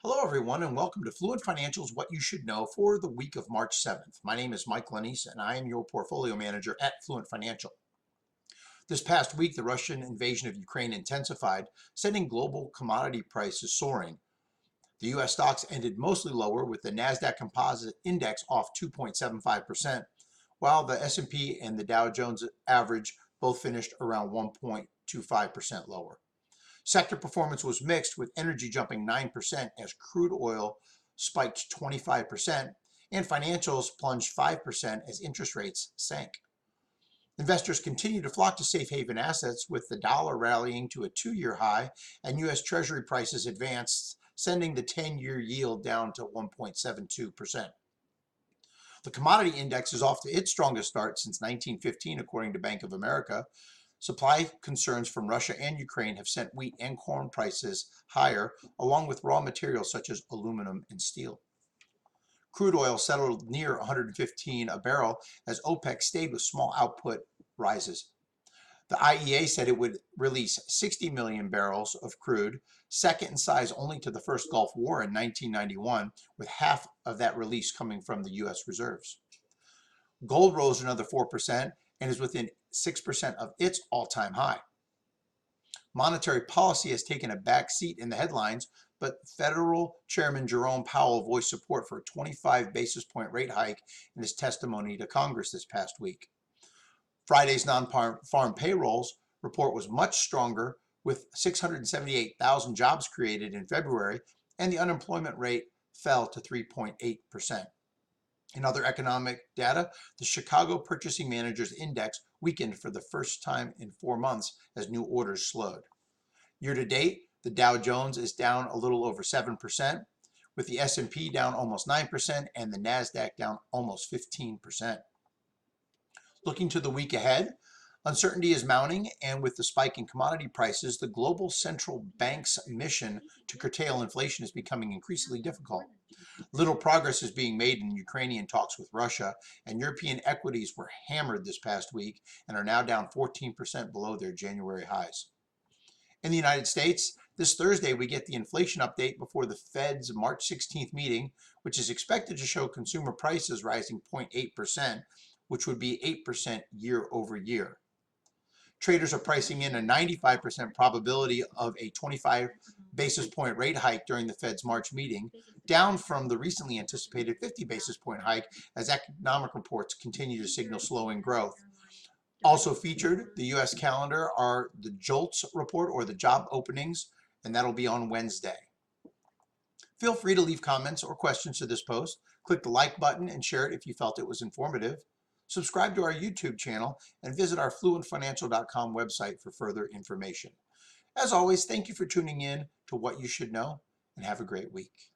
Hello, everyone, and welcome to Fluent Financial's What You Should Know for the week of March 7th. My name is Mike Lanise, and I am your portfolio manager at Fluent Financial. This past week, the Russian invasion of Ukraine intensified, sending global commodity prices soaring. The U.S. stocks ended mostly lower, with the NASDAQ Composite Index off 2.75%, while the S&P and the Dow Jones average both finished around 1.25% lower. Sector performance was mixed, with energy jumping 9% as crude oil spiked 25% and financials plunged 5% as interest rates sank. Investors continue to flock to safe haven assets, with the dollar rallying to a 2-year high and U.S. Treasury prices advanced, sending the 10-year yield down to 1.72%. The commodity index is off to its strongest start since 1915, according to Bank of America. Supply concerns from Russia and Ukraine have sent wheat and corn prices higher, along with raw materials such as aluminum and steel. Crude oil settled near 115 a barrel as OPEC stayed with small output rises. The IEA said it would release 60 million barrels of crude, second in size only to the first Gulf War in 1991, with half of that release coming from the U.S. reserves. Gold rose another 4% and is within 6% of its all-time high. Monetary policy has taken a back seat in the headlines, but Federal Chairman Jerome Powell voiced support for a 25 basis point rate hike in his testimony to Congress this past week. Friday's non-farm payrolls report was much stronger, with 678,000 jobs created in February, and the unemployment rate fell to 3.8%. In other economic data, the Chicago Purchasing Managers Index weakened for the first time in 4 months as new orders slowed. Year to date, the Dow Jones is down a little over 7%, with the S&P down almost 9% and the NASDAQ down almost 15%. Looking to the week ahead, uncertainty is mounting, and with the spike in commodity prices, the global central bank's mission to curtail inflation is becoming increasingly difficult. Little progress is being made in Ukrainian talks with Russia, and European equities were hammered this past week and are now down 14% below their January highs. In the United States, this Thursday we get the inflation update before the Fed's March 16th meeting, which is expected to show consumer prices rising 0.8%, which would be 8% year over year. Traders are pricing in a 95% probability of a 25 basis point rate hike during the Fed's March meeting, down from the recently anticipated 50 basis point hike as economic reports continue to signal slowing growth. Also featured the U.S. calendar are the JOLTS report, or the job openings, and that'll be on Wednesday. Feel free to leave comments or questions to this post. Click the like button and share it if you felt it was informative. Subscribe to our YouTube channel and visit our fluentfinancial.com website for further information. As always, thank you for tuning in to What You Should Know, and have a great week.